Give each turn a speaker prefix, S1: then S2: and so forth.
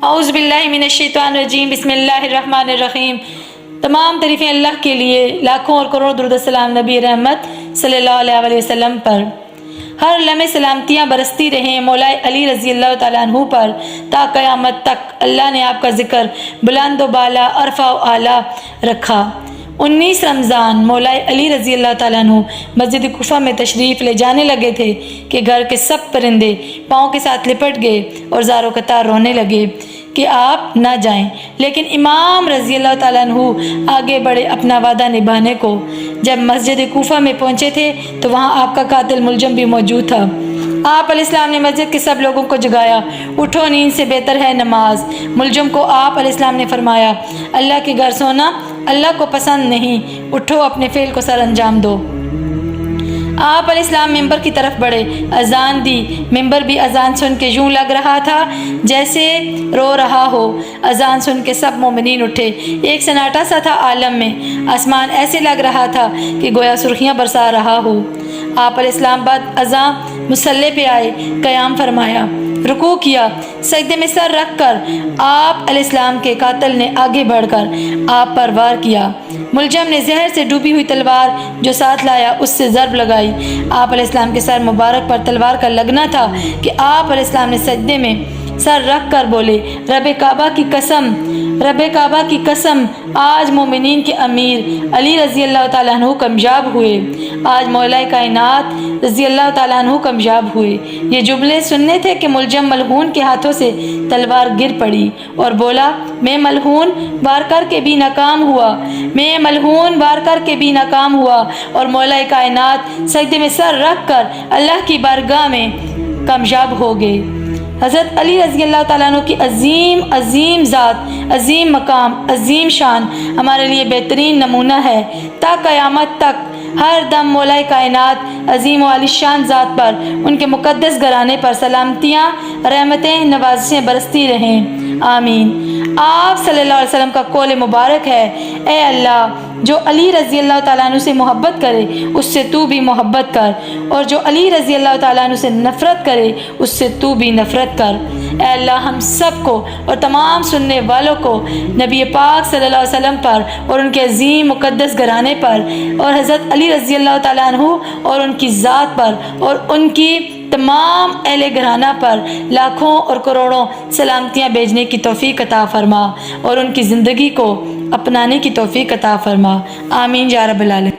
S1: اعوذ باللہ من الشیطان الرجیم، بسم اللہ الرحمن الرحیم۔ تمام تعریفیں اللہ کے لیے، لاکھوں اور کروڑوں درود السلام نبی رحمت صلی اللہ علیہ وسلم پر۔ ہر لمحے سلامتیاں برستی رہیں مولا علی رضی اللہ تعالیٰ عنہ پر تا قیامت تک۔ اللہ نے آپ کا ذکر بلند و بالا، عرفہ و اعلیٰ رکھا۔ 19 رمضان مولا علی رضی اللہ تعالیٰ عنہ مسجد کوفہ میں تشریف لے جانے لگے تھے کہ گھر کے سب پرندے پاؤں کے ساتھ لپٹ گئے اور زار و قطار رونے لگے کہ آپ نہ جائیں، لیکن امام رضی اللہ تعالیٰ عنہ آگے بڑھے اپنا وعدہ نبھانے کو۔ جب مسجد کوفہ میں پہنچے تھے تو وہاں آپ کا قاتل ملجم بھی موجود تھا۔ آپ علیہ السلام نے مسجد کے سب لوگوں کو جگایا، اٹھو، نیند سے بہتر ہے نماز۔ ملجم کو آپ علیہ السلام نے فرمایا، اللہ کے گھر سونا اللہ کو پسند نہیں، اٹھو، اپنے فعل کو سر انجام دو۔ آپ علیہ السلام ممبر کی طرف بڑھے، اذان دی۔ ممبر بھی اذان سن کے یوں لگ رہا تھا جیسے رو رہا ہو۔ اذان سن کے سب مومنین اٹھے، ایک سناٹا سا تھا عالم میں، آسمان ایسے لگ رہا تھا کہ گویا سرخیاں برسا رہا ہو۔ آپ علیہ السلام بعد اذان مصلی پہ آئے، قیام فرمایا، رکوع کیا، سجدے میں سر رکھ کر آپ علیہ السلام کے قاتل نے آگے بڑھ کر آپ پر وار کیا۔ ملجم نے زہر سے ڈوبی ہوئی تلوار جو ساتھ لایا اس سے ضرب لگائی۔ آپ علیہ السلام کے سر مبارک پر تلوار کا لگنا تھا کہ آپ علیہ السلام نے سجدے میں سر رکھ کر بولے، رب کعبہ کی قسم، رب کعبہ کی قسم، آج مومنین کے امیر علی رضی اللہ تعالیٰ عنہ کامیاب ہوئے، آج مولا کائنات رضی اللہ تعالیٰ عنہ کامیاب ہوئے۔ یہ جملے سننے تھے کہ ملجم ملعون کے ہاتھوں سے تلوار گر پڑی اور بولا، میں ملعون وار کر کے بھی ناکام ہوا، میں ملعون وار کر کے بھی ناکام ہوا، اور مولا کائنات سجدے میں سر رکھ کر اللہ کی بارگاہ میں کامیاب ہو گئے۔ حضرت علی رضی اللہ تعالیٰ عنہ کی عظیم ذات، عظیم مقام، عظیم شان ہمارے لیے بہترین نمونہ ہے۔ تا قیامت تک ہر دم مولا کائنات عظیم و عالی شان ذات پر، ان کے مقدس گھرانے پر سلامتیاں، رحمتیں، نوازشیں برستی رہیں، آمین۔ آپ صلی اللہ علیہ وسلم کا قول مبارک ہے، اے اللہ، جو علی رضی اللہ تعالیٰ عنہ سے محبت کرے اس سے تو بھی محبت کر، اور جو علی رضی اللہ تعالیٰ عنہ سے نفرت کرے اس سے تو بھی نفرت کر۔ اے اللہ، ہم سب کو اور تمام سننے والوں کو نبی پاک صلی اللہ علیہ وسلم پر اور ان کے عظیم مقدس گھرانے پر اور حضرت علی رضی اللہ تعالیٰ عنہ اور ان کی ذات پر اور ان کی تمام اہل گھرانہ پر لاکھوں اور کروڑوں سلامتیاں بھیجنے کی توفیق عطا فرما اور ان کی زندگی کو اپنانے کی توفیق عطا فرما، آمین یا رب العالمین۔